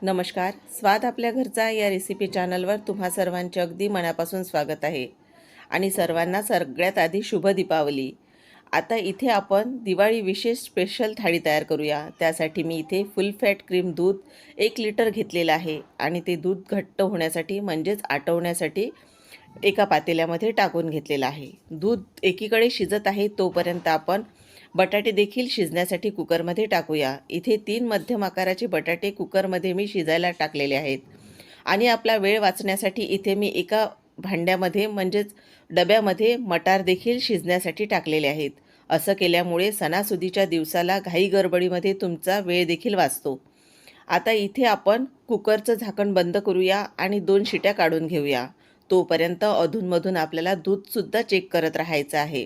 नमस्कार. स्वाद आपल्या घरचा या रेसिपी चॅनलवर तुम्हा सर्वांचे अगदी मनापासून स्वागत आहे आणि सर्वांना सगळ्यात आधी शुभ दीपावली. आता इथे आपण दिवाळी विशेष स्पेशल थाळी तयार करूया. त्यासाठी मी इथे फुल फॅट क्रीम दूध 1 लिटर घेतलेलं आहे आणि ते दूध घट्ट होण्यासाठी म्हणजेच आटवण्यासाठी एका पातेल्यामध्ये टाकून घेतलेलं आहे. दूध एकीकडे शिजत आहे तोपर्यंत आपण बटाटे देखील शिजण्यासाठी कुकरमध्ये टाकूया. इथे 3 मध्यम आकाराचे बटाटे कुकरमध्ये मी शिजायला टाकलेले आहेत आणि आपला वेळ वाचण्यासाठी इथे मी एका भांड्यामध्ये म्हणजेच डब्यामध्ये मटार देखील शिजण्यासाठी टाकलेले आहेत. असं केल्यामुळे सणासुदीच्या दिवसाला घाई गडबडीमध्ये तुमचा वेळ देखील वाचतो. आता इथे आपण कुकरचं झाकण बंद करूया आणि 2 शिट्या काढून घेऊया. तोपर्यंत अधूनमधून आपल्याला दूधसुद्धा चेक करत राहायचं आहे.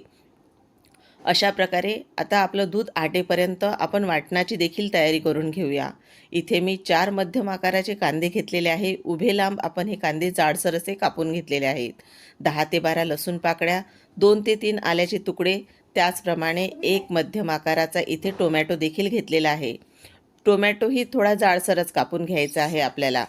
अशा प्रकारे आता आपलं दूध आटेपर्यंत आपण वाटणाची देखील तयारी करून घेऊया. इथे मी 4 मध्यम आकाराचे कांदे घेतलेले आहे. उभे लांब आपण हे कांदे जाडसर असे कापून घेतलेले आहेत. 10 ते 12 लसूण पाकळ्या, 2 ते 3 आल्याचे तुकडे, त्याचप्रमाणे 1 मध्यम आकाराचा इथे टोमॅटो देखील घेतलेला आहे. टोमॅटोही थोडा जाडसरच कापून घ्यायचा आहे आपल्याला.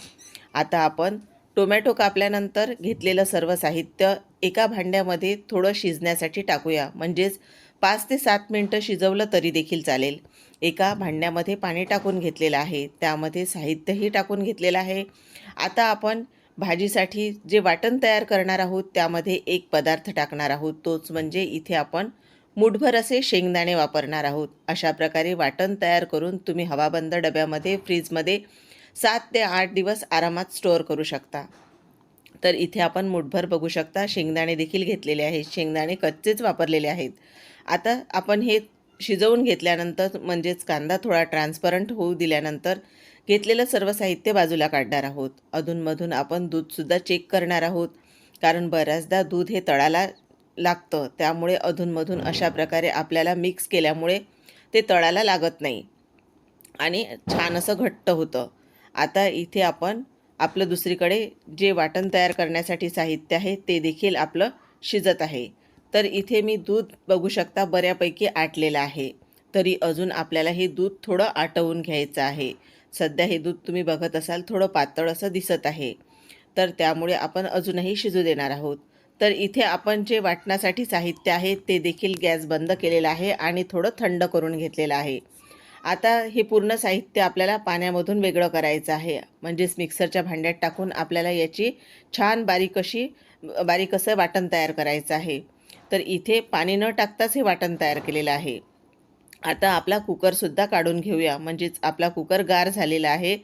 आता आपण टोमॅटो कापल्यानंतर घेतलेलं सर्व साहित्य एका भांड्यामध्ये थोडं शिजण्यासाठी टाकूया. म्हणजेच 5 ते 7 मिनटं शिजवलं तरी देखील चालेल. एका भांड्यामध्ये पाणी टाकून घेतलेलं आहे. त्यामध्ये साहित्यही टाकून घेतलेलं आहे. आता आपण भाजीसाठी जे वाटण तयार करणार आहोत त्यामध्ये एक पदार्थ टाकणार आहोत. तोच म्हणजे इथे आपण मूठभर असे शेंगदाणे वापरणार आहोत. अशा प्रकारे वाटण तयार करून तुम्ही हवाबंद डब्यामध्ये फ्रीजमध्ये 7 ते 8 दिवस आरामात स्टोअर करू शकता. तर इथे आपण मूठभर बघू शकता शेंगदाणे देखील घेतलेले आहेत. शेंगदाणे कच्चेच वापरलेले आहेत. आता आपण हे शिजवून घेतल्यानंतर म्हणजेच कांदा थोडा ट्रान्सपरंट होऊ दिल्यानंतर घेतलेलं सर्व साहित्य बाजूला काढणार आहोत. अधूनमधून आपण दूधसुद्धा चेक करणार आहोत, कारण बऱ्याचदा दूध हे तळाला लागतं. त्यामुळे अधूनमधून अशा प्रकारे आपल्याला मिक्स केल्यामुळे ते तळाला लागत नाही आणि छान असं घट्ट होतं. आता इथे आपण आपलं दुसरीकडे जे वाटण तयार करण्यासाठी साहित्य आहे ते देखील आपलं शिजत आहे. तर इथे मी दूध बघू शकता बऱ्यापैकी आटलेलं आहे. तरी अजून आपल्याला हे दूध थोडं आटवून घ्यायचं आहे. सध्या हे दूध तुम्ही बघत असाल थोडं पातळ असं दिसत आहे. तर त्यामुळे आपण अजूनही शिजू देणार आहोत. तर इथे आपण जे वाटण्यासाठी साहित्य आहे ते देखील गॅस बंद केलेला आहे आणि थोडं थंड करून घेतलेलं आहे. आता हे पूर्ण साहित्य आपल्याला पाण्यामधून वेगळं करायचं आहे. म्हणजेच मिक्सरच्या भांड्यात टाकून आपल्याला याची छान बारीक असं वाटण तयार करायचं आहे. तर इथे पाणी न टाकताच हे वाटण तयार केलेलं आहे. आता आपला कुकरसुद्धा काढून घेऊया. म्हणजेच आपला कुकर गार झालेला आहे.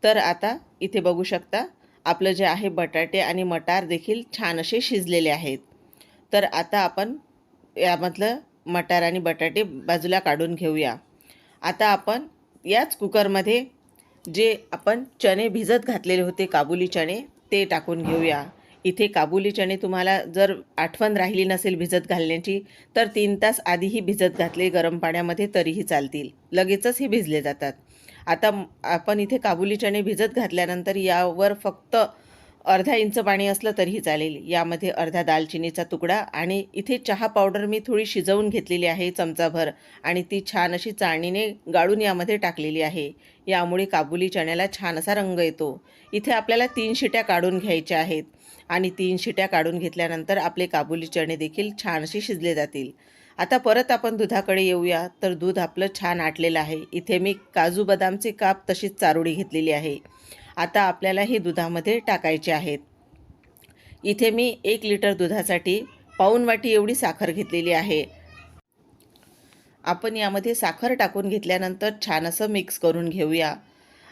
तर आता इथे बघू शकता आपलं जे आहे बटाटे आणि मटार देखील छान असे शिजलेले आहेत. तर आता आपण यामधलं मटार आणि बटाटे बाजूला काढून घेऊया. आता आपण याच कुकरमध्ये जे आपण चणे भिजत घातलेले होते काबुली चणे ते टाकून घेऊया. इथे काबुली चणे तुम्हाला जर आठवण राहिली नसेल भिजत घालण्याची तर 3 तास आधीही भिजत घातले गरम पाण्यामध्ये तरीही चालतील. लगेचच हे भिजले जातात. आता आपण इथे काबुली चणे भिजत घातल्यानंतर यावर फक्त अर्धा इंच पाणी असलं तरीही चालेल. यामध्ये अर्धा दालचिनीचा तुकडा आणि इथे चहा पावडर मी थोडी शिजवून घेतलेली आहे चमचाभर आणि ती छान अशी चाळणीने गाळून यामध्ये टाकलेली आहे. यामुळे काबुली चण्याला छान असा रंग येतो. इथे आपल्याला 3 शिट्या काढून घ्यायच्या आहेत आणि 3 शिट्या काढून घेतल्यानंतर आपले काबुली चणे देखील छान असे शिजले जातील. आता परत आपण दुधाकडे येऊया. तर दूध आपलं छान आटलेलं आहे. इथे मी काजू बदामचे काप तशीच चारोळी घेतलेली आहे. आता आपल्याला हे दुधामध्ये टाकायचे आहेत. इथे मी 1 लिटर दुधासाठी पाऊण वाटी एवढी साखर घेतलेली आहे. आपण यामध्ये साखर टाकून घेतल्यानंतर छान असं मिक्स करून घेऊया.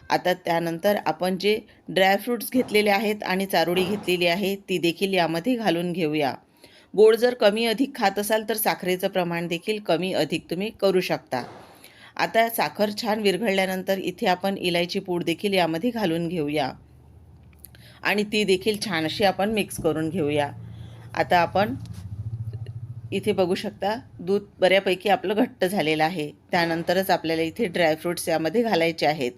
आता त्यानंतर आपण जे ड्रायफ्रूट्स घेतलेले आहेत आणि चारोळी घेतलेली आहे ती देखील यामध्ये घालून घेऊया. गोड जर कमी अधिक खात असाल तर साखरेचं प्रमाण देखील कमी अधिक तुम्ही करू शकता. आता साखर छान विरघळल्यानंतर इथे आपण इलायची पूड देखील यामध्ये घालून घेऊया आणि ती देखील छान अशी आपण मिक्स करून घेऊया. आता आपण इथे बघू शकता दूध बऱ्यापैकी आपलं घट्ट झालेलं आहे. त्यानंतरच आपल्याला इथे ड्रायफ्रूट्स यामध्ये घालायचे आहेत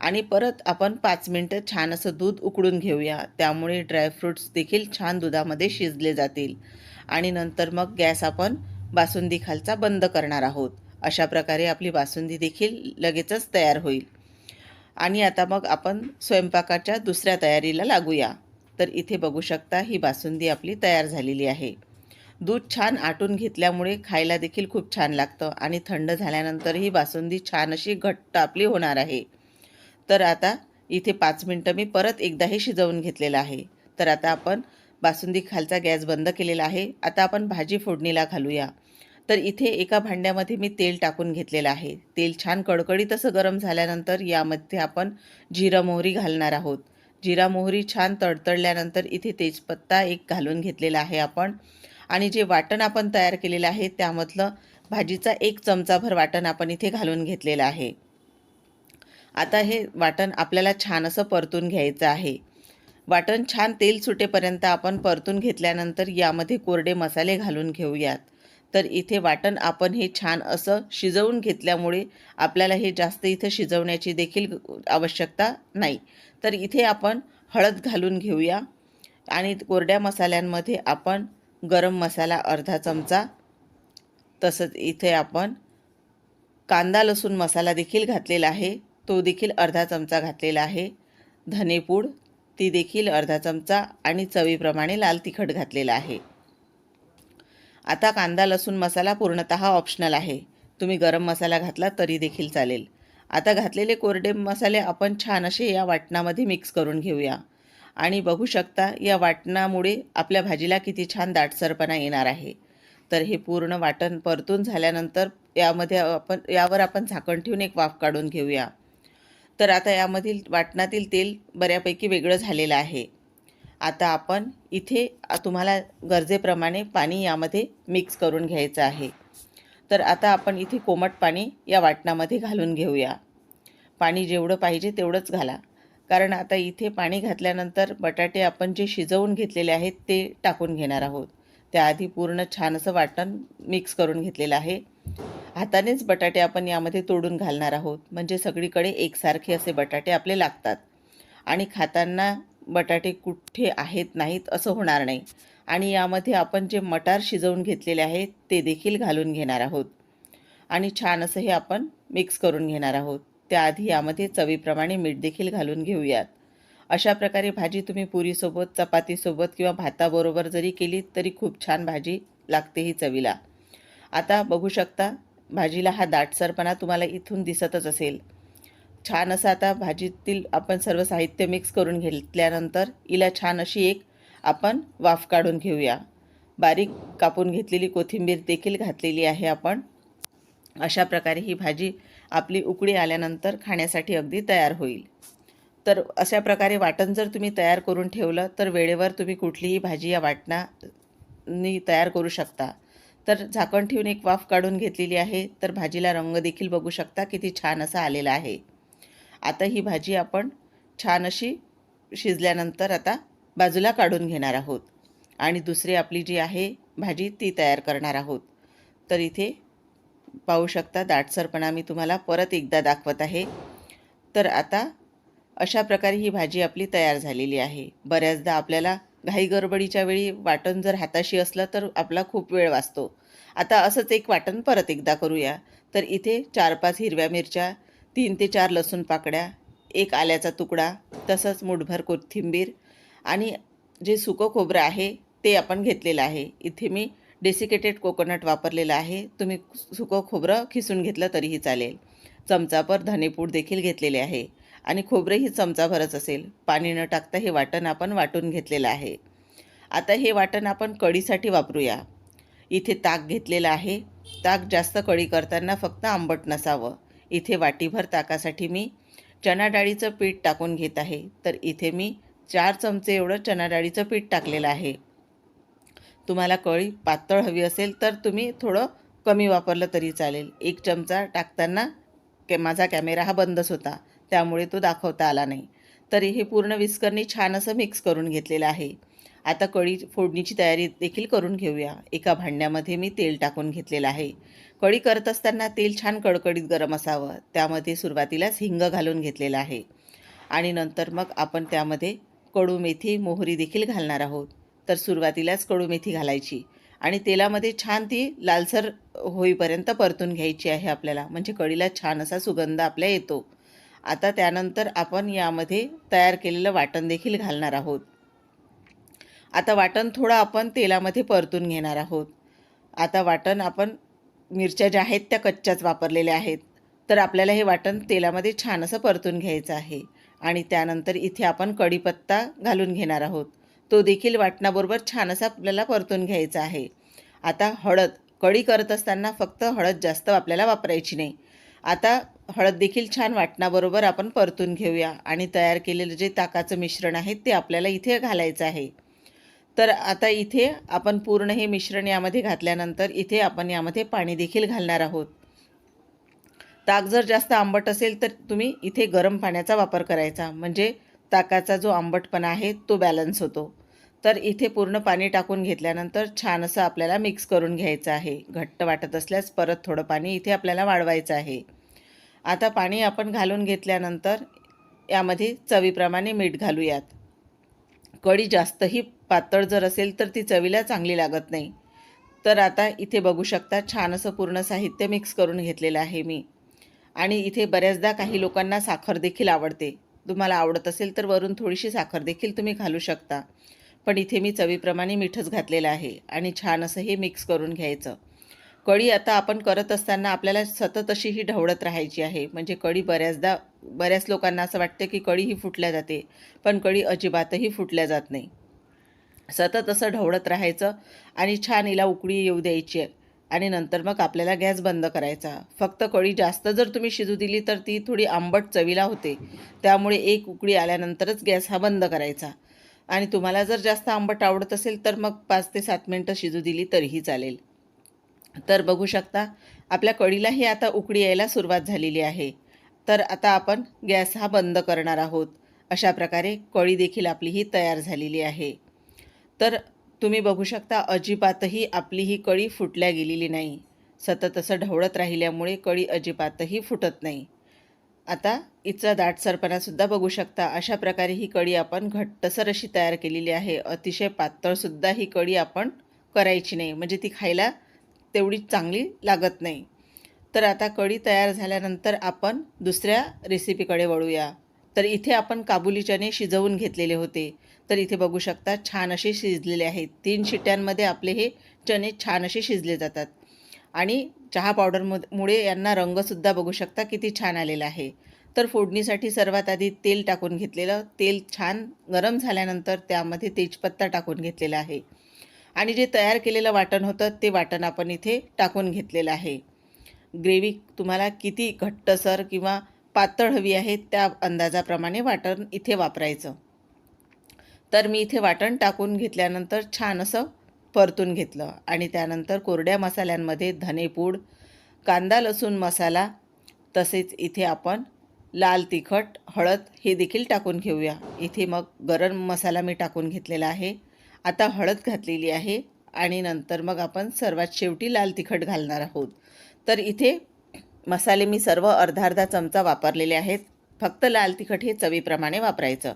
आणि परत आपण 5 मिनटं छान असं दूध उकळून घेऊया. त्यामुळे ड्रायफ्रूट्स देखील छान दुधामध्ये शिजले जातील आणि नंतर मग गॅस आपण बासुंदी खालचा बंद करणार आहोत. अशा प्रकारे आपली बासुंदी देखील लगेचच तयार होईल. आणि आता मग आपण स्वयंपाकाच्या दुसऱ्या तयारीला लागूया. तर इथे बघू शकता ही बासुंदी आपली तयार झालेली आहे. दूध छान आटून घेतल्यामुळे खायला देखील खूप छान लागतं आणि थंड झाल्यानंतर ही बासुंदी छान अशी घट्ट आपली होणार आहे. तर आता इथे 5 मिनटं मी परत एकदा हे शिजवून घेतलेलं आहे. तर आता आपण बासुंदी खालचा गॅस बंद केलेला आहे. आता आपण भाजी फोडणीला घालूया. तर इथे एका भांड्यामध्ये मी तेल टाकून घेतलेलं आहे. तेल छान कडकडीत असं गरम झाल्यानंतर यामध्ये आपण जिरं मोहरी घालणार आहोत. जिरा मोहरी छान तडतडल्यानंतर इथे तेजपत्ता एक घालून घेतलेला आहे आपण आणि जे वाटण आपण तयार केलेलं आहे त्यामधलं भाजीचा 1 चमचाभर वाटण आपण इथे घालून घेतलेलं आहे. आता हे वाटण आपल्याला छान असं परतून घ्यायचं आहे. वाटण छान तेल सुटेपर्यंत आपण परतून घेतल्यानंतर यामध्ये कोरडे मसाले घालून घेऊयात. तर इथे वाटण आपण हे छान असं शिजवून घेतल्यामुळे आपल्याला हे जास्त इथं शिजवण्याची देखील आवश्यकता नाही. तर इथे आपण हळद घालून घेऊया आणि कोरड्या मसाल्यांमध्ये आपण गरम मसाला अर्धा चमचा, तसंच इथे आपण कांदा लसूण मसाला देखील घातलेला आहे, तो देखील अर्धा चमचा घातलेला आहे. धनेपूड ती देखील अर्धा चमचा आणि चवीप्रमाणे लाल तिखट घातलेला आहे. आता कांदा लसूण मसाला पूर्णतः ऑप्शनल आहे. तुम्ही गरम मसाला घातला तरी देखील चालेल. आता घातलेले कोरडे मसाले आपण छान असे या वाटणामध्ये मिक्स करून घेऊया आणि बघू शकता या वाटणामुळे आपल्या भाजीला किती छान दाटसरपणा येणार आहे. तर हे पूर्ण वाटण परतून झाल्यानंतर यावर आपण झाकण ठेवून एक वाफ काढून घेऊया. तर आता यामधील वाटणातील तेल बऱ्यापैकी वेगळं झालेलं आहे. आता आपण इथे तुम्हाला गरजेप्रमाणे पाणी यामध्ये मिक्स करून घ्यायचं आहे. तर आता आपण इथे कोमट पाणी या वाटणामध्ये घालून घेऊया. पाणी जेवढं पाहिजे तेवढंच घाला, कारण आता इथे पाणी घातल्यानंतर बटाटे आपण जे शिजवून घेतलेले आहेत ते टाकून घेणार आहोत. त्याआधी पूर्ण छान असं वाटण मिक्स करून घेतलेलं आहे. हातानेच बटाटे आपण यामध्ये तोडून घालणार आहोत, म्हणजे सगळीकडे एकसारखे असे बटाटे आपले लागतात आणि खाताना बटाटे कुठे आहेत नाहीत असं होणार नाही. आणि यामध्ये आपण जे मटार शिजवून घेतलेले आहेत ते देखील घालून घेणार आहोत आणि छान असं हे आपण मिक्स करून घेणार आहोत. त्याआधी यामध्ये चवीप्रमाणे मीठ देखील घालून घेऊयात. अशा प्रकारे भाजी तुम्ही पुरीसोबत, चपातीसोबत किंवा भाताबरोबर जरी केली तरी खूप छान भाजी लागते ही चवीला. आता बघू शकता भाजीला हा दाटसरपणा तुम्हाला इथून दिसतच असेल. छान असं आता भाजीतील आपण सर्व साहित्य मिक्स करून घेतल्यानंतर हिला छान अशी एक आपण वाफ काढून घेऊया. बारीक कापून घेतलेली कोथिंबीर देखील घातलेली आहे आपण. अशा प्रकारे ही भाजी आपली उकळी आल्यानंतर खाण्यासाठी अगदी तयार होईल. तर अशा प्रकारे वाटण जर तुम्ही तयार करून ठेवलं तर वेळेवर तुम्ही कुठलीही भाजी या वाटणाने तयार करू शकता. तर झाकण ठेवून एक वाफ काढून घेतलेली आहे. तर भाजीला रंग देखील बघू शकता किती छान असा आलेला आहे. आता ही भाजी आपण छान अशी शिजल्यानंतर आता बाजूला काढून घेणार आहोत आणि दुसरी आपली जी आहे भाजी ती तयार करणार आहोत. तर इथे पाहू शकता दाटसरपणा मी तुम्हाला परत एकदा दाखवत आहे. तर आता अशा प्रकारे ही भाजी आपली तयार झालेली आहे. बऱ्याचदा आपल्याला घाईगडबडीच्या वेळी वाटण जर हाताशी असलं तर आपला खूप वेळ वाचतो. आता असंच एक वाटण परत एकदा करूया. तर इथे 4-5 हिरव्या मिरच्या, 3 ते 4 लसूण पाकळ्या, 1 आल्याचा तुकडा, तसंच मुठभर कोथिंबीर आणि जे सुकं खोबरं आहे ते आपण घेतलेलं आहे. इथे मी डेसिकेटेड कोकोनट वापरलेलं आहे. तुम्ही सुकं खोबरं खिसून घेतलं तरीही चालेल. चमचाभर धनेपूड देखील घेतलेले आहे आणि खोबरंही चमचाभरच असेल. पाणी न टाकता हे वाटण आपण वाटून घेतलेलं आहे. आता हे वाटण आपण कढीसाठी वापरूया. इथे ताक घेतलेलं आहे. ताक जास्त कढी करताना फक्त आंबट नसावं. इथे वाटीभर ताकासाठी मी चणा डाळीचं पीठ टाकून घेत आहे. तर इथे मी 4 चमचे एवढं चणा डाळीचं पीठ टाकलेलं आहे. तुम्हाला कढी पातळ हवी असेल तर तुम्ही थोडं कमी वापरलं तरी चालेल. 1 चमचा टाकताना माझा कॅमेरा हा बंदच होता, त्यामुळे तो दाखवता आला नाही. तरी हे पूर्ण विस्करणी छान असं मिक्स करून घेतलेलं आहे. आता कढी फोडणीची तयारी देखील करून घेऊया. एका भांड्यामध्ये मी तेल टाकून घेतलेलं आहे. कढी करत असताना तेल छान कडकडीत गरम असावं. त्यामध्ये सुरुवातीलाच हिंग घालून घेतलेलं आहे आणि नंतर मग आपण त्यामध्ये कडू मेथी, मोहरी देखील घालणार आहोत. तर सुरुवातीलाच कडू मेथी घालायची आणि तेलामध्ये छान ती लालसर होईपर्यंत परतून घ्यायची आहे आपल्याला, म्हणजे कढीला छान असा सुगंध आपल्या येतो. आता त्यानंतर आपण यामध्ये तयार केलेलं वाटण देखील घालणार आहोत. आता वाटण थोडं आपण तेलामध्ये परतून घेणार आहोत. आता वाटण आपण मिरच्या ज्या आहेत त्या कच्च्याच वापरलेल्या आहेत. तर आपल्याला हे वाटण तेलामध्ये छान असं परतून घ्यायचं आहे. आणि त्यानंतर इथे आपण कढीपत्ता घालून घेणार आहोत. तो देखील वाटणाबरोबर छान असा आपल्याला परतून घ्यायचा आहे. आता हळद, कढी करत असताना फक्त हळद जास्त आपल्याला वापरायची नाही. आता हळद देखील छान वाटणाबरोबर आपण परतून घेऊया आणि तयार केलेलं जे ताकाचं मिश्रण आहे ते आपल्याला इथे घालायचं आहे. तर आता इथे आपण पूर्ण हे मिश्रण यामध्ये घातल्यानंतर इथे आपण यामध्ये पाणी देखील घालणार आहोत. ताक जर जास्त आंबट असेल तर तुम्ही इथे गरम पाण्याचा वापर करायचा, म्हणजे ताकाचा जो आंबटपणा आहे तो बॅलन्स होतो. तर इथे पूर्ण पाणी टाकून घेतल्यानंतर छान असं आपल्याला मिक्स करून घ्यायचं आहे. घट्ट वाटत असल्यास परत थोडं पाणी इथे आपल्याला वाढवायचं आहे. आता पाणी आपण घालून घेतल्यानंतर यामध्ये चवीप्रमाणे मीठ घालूयात. कढी जास्तही पातळ जर असेल तर ती चवीला चांगली लागत नाही. तर आता इथे बघू शकता छान असं पूर्ण साहित्य मिक्स करून घेतलेलं आहे मी. आणि इथे बऱ्याचदा काही लोकांना साखर देखील आवडते. तुम्हाला आवडत असेल तर वरून थोडीशी साखर देखील तुम्ही घालू शकता. पण इथे मी चवीप्रमाणे मीठच घातलेलं आहे आणि छान असं हे मिक्स करून घ्यायचं. कढी आता आपण करत असताना आपल्याला सतत अशी ही ढवळत राहायची आहे. म्हणजे कढी बऱ्याच लोकांना असं वाटतं की कढी ही फुटल्या जाते, पण कढी अजिबातही फुटल्या जात नाही. सतत असं ढवळत राहायचं आणि छान हिला उकळी येऊ द्यायची आणि नंतर मग आपल्याला गॅस बंद करायचा. फक्त कढी जास्त जर तुम्ही शिजू दिली तर ती थोडी आंबट चवीला होते. त्यामुळे एक उकळी आल्यानंतरच गॅस हा बंद करायचा. आणि तुम्हाला जर जास्त आंबट आवडत असेल तर मग 5 ते 7 मिनटं शिजू दिली तरीही चालेल. तर बघू शकता आपल्या कढीलाही आता उकळी यायला सुरुवात झालेली आहे. तर आता आपण गॅस हा बंद करणार आहोत. अशा प्रकारे कढी देखील आपली ही तयार झालेली आहे. तर तुम्ही बघू शकता अजिबातही आपली ही कढी फुटल्या गेलेली नाही. सतत असं ढवळत राहिल्यामुळे कढी अजिबातही फुटत नाही. आता हिचा दाटसरपणासुद्धा बघू शकता. अशा प्रकारे ही कढी आपण घट्टसर अशी तयार केलेली आहे. अतिशय पातळसुद्धा ही कढी आपण करायची नाही, म्हणजे ती खायला तेवढी चांगली लागत नाही. तर आता कढी तयार झाल्यानंतर आपण दुसऱ्या रेसिपीकडे वळूया. तर इथे आपण काबुली चणे शिजवून घेतलेले होते. तर इथे बघू शकता छान असे शिजलेले आहेत. 3 शिट्यांमध्ये आपले हे चणे छान असे शिजले जातात. आणि चहा पावडरमुळे यांना रंगसुद्धा बघू शकता किती छान आलेला आहे. तर फोडणीसाठी सर्वात आधी तेल टाकून घेतलेलं. तेल छान गरम झाल्यानंतर त्यामध्ये तेजपत्ता टाकून घेतलेला आहे. आणि जे तयार केलेलं वाटण होतं ते वाटण आपण इथे टाकून घेतलेलं आहे. ग्रेव्ही तुम्हाला किती घट्टसर किंवा पातळ हवी आहे त्या अंदाजाप्रमाणे वाटण इथे वापरायचं. तर मी इथे वाटण टाकून घेतल्यानंतर छान असं परतून घेतलं आणि त्यानंतर कोरड्या मसाल्यांमध्ये धनेपूड, कांदा लसूण मसाला, तसेच इथे आपण लाल तिखट, हळद हे देखील टाकून घेऊया. इथे मग गरम मसाला मी टाकून घेतलेला आहे. आता हळद घातलेली आहे आणि नंतर मग आपण सर्वात शेवटी लाल तिखट घालणार आहोत. तर इथे मसाले मी सर्व अर्धा चमचा वापरलेले आहेत. फक्त लाल तिखट हे चवीप्रमाणे वापरायचं.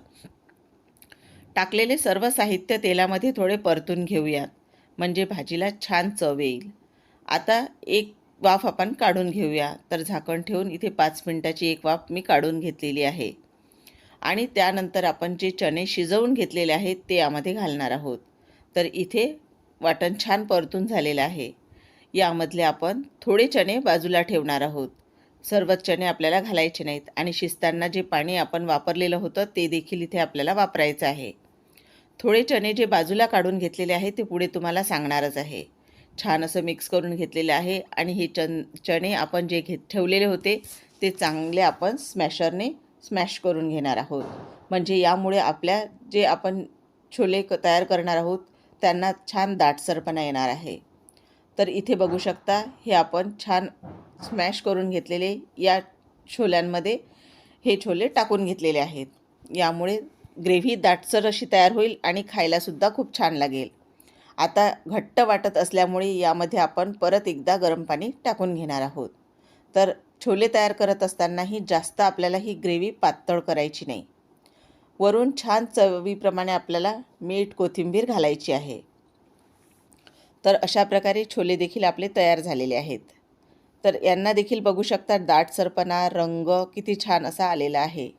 टाकलेले सर्व साहित्य तेलामध्ये थोडे परतून घेऊयात, म्हणजे भाजीला छान चव येईल. आता एक वाफ आपण काढून घेऊया. तर झाकण ठेवून इथे 5 मिनिटाची एक वाफ मी काढून घेतलेली आहे. आणि त्यानंतर आपण जे चणे शिजवून घेतलेले आहेत ते यामध्ये घालणार आहोत. तर इथे वाटण छान परतून झालेलं आहे. यामधले आपण थोडे चणे बाजूला ठेवणार आहोत. सर्व चणे आपल्याला घालायचे नाहीत आणि शिजताना जे पाणी आपण वापरलेलं होतं ते देखील इथे आपल्याला वापरायचं आहे. थोडे चणे जे बाजूला काढून घेतलेले आहे ते पुढे तुम्हाला सांगणारच आहे. छान असं मिक्स करून घेतलेले आहे आणि हे चणे आपण जे ठेवलेले होते ते चांगले आपण स्मॅशरने स्मॅश करून घेणार आहोत. म्हणजे यामुळे आपल्या जे आपण छोले तयार करणार आहोत त्यांना छान दाटसरपणा येणार आहे. तर इथे बघू शकता हे आपण छान स्मॅश करून घेतलेले या छोल्यांमध्ये हे छोले टाकून घेतलेले आहेत. यामुळे ग्रेव्ही दाटसर अशी तयार होईल आणि खायलासुद्धा खूप छान लागेल. आता घट्ट वाटत असल्यामुळे यामध्ये आपण परत एकदा गरम पाणी टाकून घेणार आहोत. तर छोले तयार करत असतानाही जास्त आपल्याला ही ग्रेव्ही पातळ करायची नाही. वरून छान चवीप्रमाणे आपल्याला मीठ, कोथिंबीर घालायची आहे. तर अशा प्रकारे छोले देखील आपले तयार झालेले आहेत. तर यांना देखील बघू शकता दाटसरपणा, रंग किती छान असा आलेला आहे.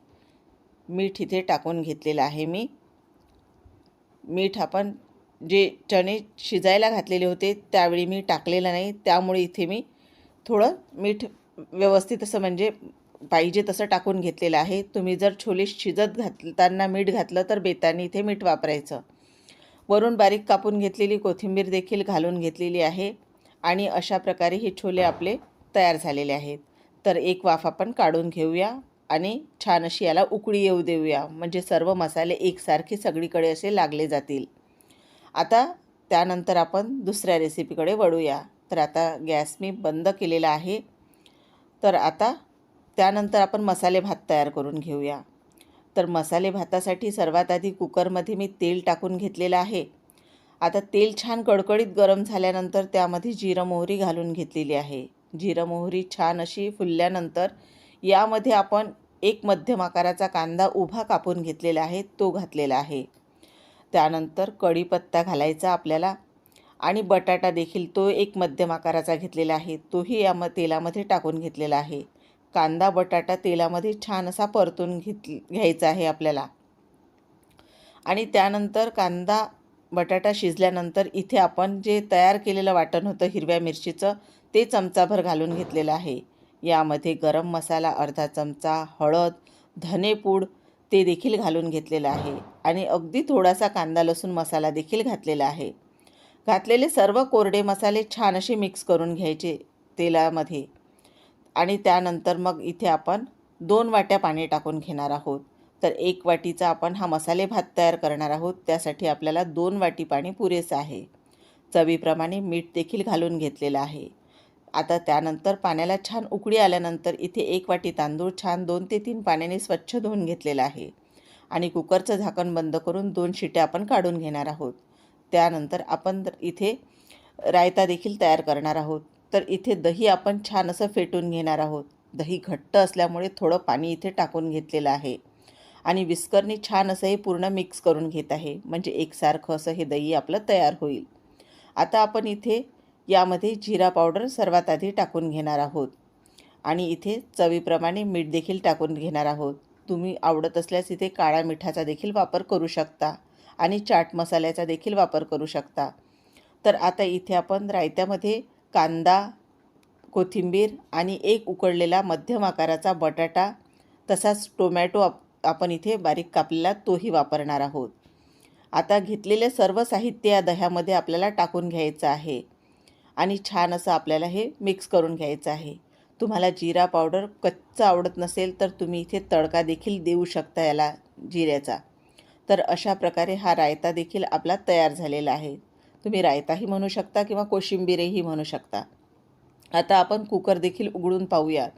मीठ इथे टाकून घेतलेलं आहे मी. मीठ आपण जे चणे शिजायला घातलेले होते त्यावेळी मी टाकलेलं नाही, त्यामुळे इथे मी थोडं मीठ व्यवस्थित असं म्हणजे पाहिजे तसं टाकून घेतलेलं आहे. तुम्ही जर छोले शिजत घालताना मीठ घातलं तर बेताने इथे मीठ वापरायचं. वरून बारीक कापून घेतलेली कोथिंबीर देखील घालून घेतलेली आहे आणि अशा प्रकारे हे छोले आपले तयार झालेले आहेत. तर एक वाफ आपण काढून घेऊया आणि छान अशी याला उकळी येऊ देऊया, म्हणजे सर्व मसाले एकसारखे सगळीकडे असे लागले जातील. आता त्यानंतर आपण दुसऱ्या रेसिपीकडे वळूया. तर आता गॅस मी बंद केलेला आहे. तर आता त्यानंतर आपण मसाले भात तयार करून घेऊया. तर मसाले भातासाठी सर्वात आधी कुकरमध्ये मी तेल टाकून घेतलेलं आहे. आता तेल छान कडकडीत गरम झाल्यानंतर त्यामध्ये जिरं मोहरी घालून घेतलेली आहे. जिरं मोहरी छान अशी फुलल्यानंतर यामध्ये आपण एक मध्यम आकाराचा कांदा उभा कापून घेतलेला आहे, तो घातलेला आहे. त्यानंतर कढीपत्ता घालायचा आपल्याला आणि बटाटा देखील तो एक मध्यम आकाराचा घेतलेला आहे, तोही तेलामध्ये टाकून घेतलेला आहे. कांदा बटाटा तेलामध्ये छान असा परतून घ्यायचा आहे आपल्याला. आणि त्यानंतर कांदा बटाटा शिजल्यानंतर इथे आपण जे तयार केलेलं वाटण होतं हिरव्या मिरचीचं ते चमचाभर घालून घेतलेलं आहे. यामध्ये गरम मसाला अर्धा चमचा, हळद, धनेपूड ते देखील घालून घेतलेलं आहे आणि अगदी थोडासा कांदा लसूण मसाला देखील घातलेला आहे. घातलेले सर्व कोरडे मसाले छान असे मिक्स करून घ्यायचे तेलामध्ये. आणि त्यानंतर मग इथे आपण 2 वाट्या पाणी टाकून घेणार आहोत. तर 1 वाटीचा आपण हा मसाले भात तयार करणार आहोत, त्यासाठी आपल्याला 2 वाटी पाणी पुरेसं आहे. चवीप्रमाणे मीठ देखील घालून घेतलेलं आहे. आता त्यानंतर पाण्याला छान उकळी आल्यानंतर इथे 1 वाटी तांदूळ छान 2 ते 3 पाण्याने स्वच्छ धुवून घेतलेला आहे आणि कुकरचं झाकण बंद करून 2 शिट्या आपण काढून घेणार आहोत. त्यानंतर आपण इथे रायता देखील तयार करणार आहोत. तर इथे दही आपण छान असं फेटून घेणार आहोत. दही घट्ट असल्यामुळे थोडं पाणी इथे टाकून घेतलेलं आहे आणि विस्करनी छान असं हे पूर्ण मिक्स करून घेत आहे, म्हणजे एकसारखं असं हे दही आपलं तयार होईल. आता आपण इथे यामध्ये जिरा पावडर सर्वात आधी टाकून घेणार आहोत आणि इथे चवीप्रमाणे मीठ देखील टाकून घेणार आहोत. तुम्ही आवडत असल्यास इथे काळ्या मिठाचा देखील वापर करू शकता आणि चाट मसाल्याचा देखील वापर करू शकता. तर आता इथे आपण रायत्यामध्ये कांदा, कोथिंबीर आणि एक उकडलेला मध्यम आकाराचा बटाटा तसाच टोमॅटो आपण इथे बारीक कापलेला तोही वापरणार आहोत. आता घेतलेले सर्व साहित्य या दह्यामध्ये आपल्याला टाकून घ्यायचं आहे आणि छान असं आपल्याला हे मिक्स करून घ्यायचं आहे. तुम्हाला जिरा पावडर कच्चा आवडत नसेल तर तुम्ही इथे तडका देखील देऊ शकता याला जिऱ्याचा. तर अशा प्रकारे हा रायता देखील आपला तयार झालेला आहे. तुम्ही रायताही म्हणू शकता किंवा कोशिंबीरही म्हणू शकता. आता आपण कुकर देखील उघडून पाहूयात.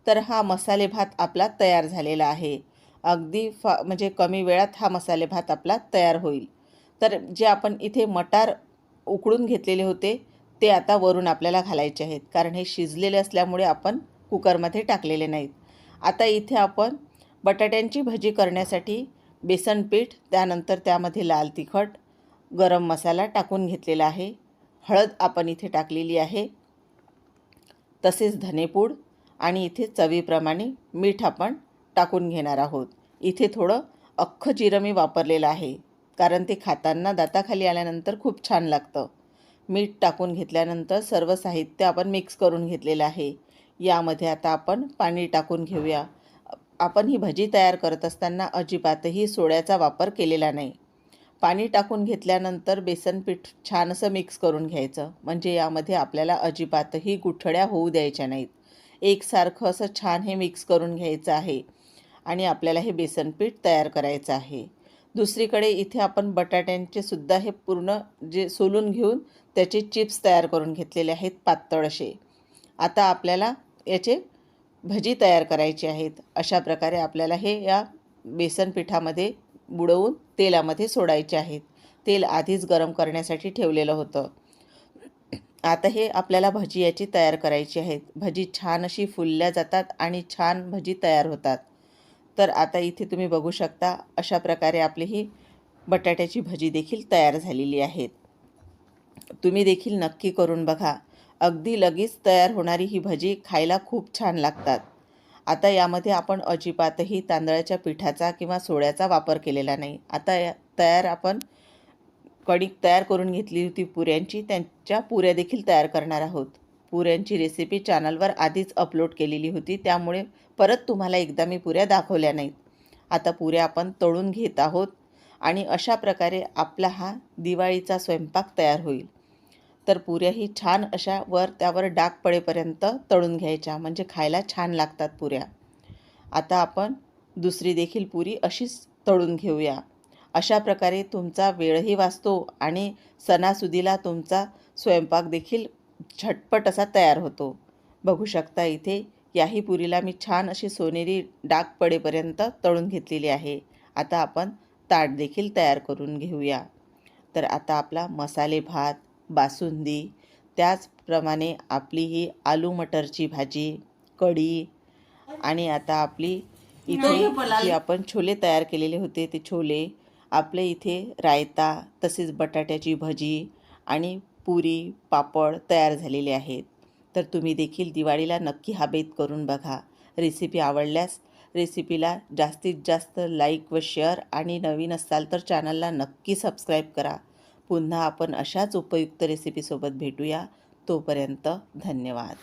तर हा मसाले भात आपला तयार झालेला आहे. अगदी म्हणजे कमी वेळात हा मसाले भात आपला तयार होईल. तर जे आपण इथे मटार उकळून घेतलेले होते ते आता वरून आपल्याला घालायचे आहेत, कारण हे शिजलेले असल्यामुळे आपण कुकरमध्ये टाकलेले नाहीत. आता इथे आपण बटाट्यांची भजी करण्यासाठी बेसन पीठ, त्यानंतर त्यामध्ये लाल तिखट, गरम मसाला टाकून घेतलेला आहे. हळद आपण इथे टाकलेली आहे, तसेच धनेपूड आणि इथे चवीप्रमाणे मीठ आपण टाकून घेणार आहोत. इथे थोडं अख्खं जिरं मी वापरलेलं आहे, कारण ते खाताना दाताखाली आल्यानंतर खूप छान लागतं. मीठ टाकून घेतल्यानंतर सर्व साहित्य आपण मिक्स करून घेतलेलं आहे. यामध्ये आता आपण पाणी टाकून घेऊया. आपण ही भजी तयार करत असताना अजिबातही सोड्याचा वापर केलेला नाही. पाणी टाकून घेतल्यानंतर बेसन पीठ छान असं मिक्स करून घ्यायचं, म्हणजे यामध्ये आपल्याला अजिबातही गुठळ्या होऊ द्यायच्या नाहीत. एकसारखं असं छान हे मिक्स करून घ्यायचं आहे आणि आपल्याला हे बेसन पीठ तयार करायचं आहे. दुसरीकडे इथे आपण बटाट्यांचे सुद्धा हे पूर्ण जे सोलून घेऊन त्याचे चिप्स तयार करून घेतलेले आहेत पातळ असे. आता आपल्याला याचे भजी तयार करायची आहेत. अशा प्रकारे आपल्याला हे या बेसन पिठामध्ये बुडवून तेलामध्ये सोडायचे आहेत. तेल आधीच गरम करण्यासाठी ठेवलेलं होतं. आता हे आपल्याला भजी याची तयार करायची आहेत. भजी छान अशी फुलल्या जातात आणि छान भजी तयार होतात. तर आता इथे तुम्ही बघू शकता अशा प्रकारे आपली ही बटाट्याची भजी देखील तयार झालेली आहेत. तुम्ही देखील नक्की करून बघा. अगदी लगेच तयार होणारी ही भजी खायला खूप छान लागतात. आता यामध्ये आपण अजिबातही तांदळाच्या पिठाचा किंवा सोड्याचा वापर केलेला नाही. आता आपण कणिक तयार करून घेतली होती पुऱ्यांची, त्यांच्या पुऱ्या देखील तयार करणार आहोत. पुऱ्यांची रेसिपी चॅनलवर आधीच अपलोड केलेली होती, त्यामुळे परत तुम्हाला एकदा मी पुऱ्या दाखवल्या नाहीत. आता पुऱ्या आपण तळून घेत आहोत आणि अशा प्रकारे आपला हा दिवाळीचा स्वयंपाक तयार होईल. तर पुऱ्याही छान अशा त्यावर डाग पडेपर्यंत तळून घ्यायच्या, म्हणजे खायला छान लागतात पुऱ्या. आता आपण दुसरी देखील पुरी अशीच तळून घेऊया. अशा प्रकारे तुमचा वेळही वाचतो आणि सणासुदीला तुमचा स्वयंपाक देखील झटपट असा तयार होतो. बघू शकता इथे याही पुरीला मी छान अशी सोनेरी डाग पडेपर्यंत तळून घेतलेली आहे. आता आपण ताट देखील तयार करून घेऊया. तर आता आपला मसाले भात, बासुंदी, त्याचप्रमाणे आपली ही आलू मटरची भाजी, कढी आणि आता आपली इथे जी आपण छोले तयार केलेले होते ते छोले, आपले इथे रायता, तसेच बटाट्याची भजी आणि पुरी, पापड तयार झालेले आहेत. तर तुम्ही देखील दिवाळीला नक्की हा बेत करून बघा. रेसिपी आवडल्यास रेसिपीला जास्तीत जास्त लाईक व शेअर आणि नवीन असाल तर चॅनलला नक्की सबस्क्राईब करा. पुन्हा आपण अशाच उपयुक्त रेसिपीसोबत भेटूया. तोपर्यंत धन्यवाद.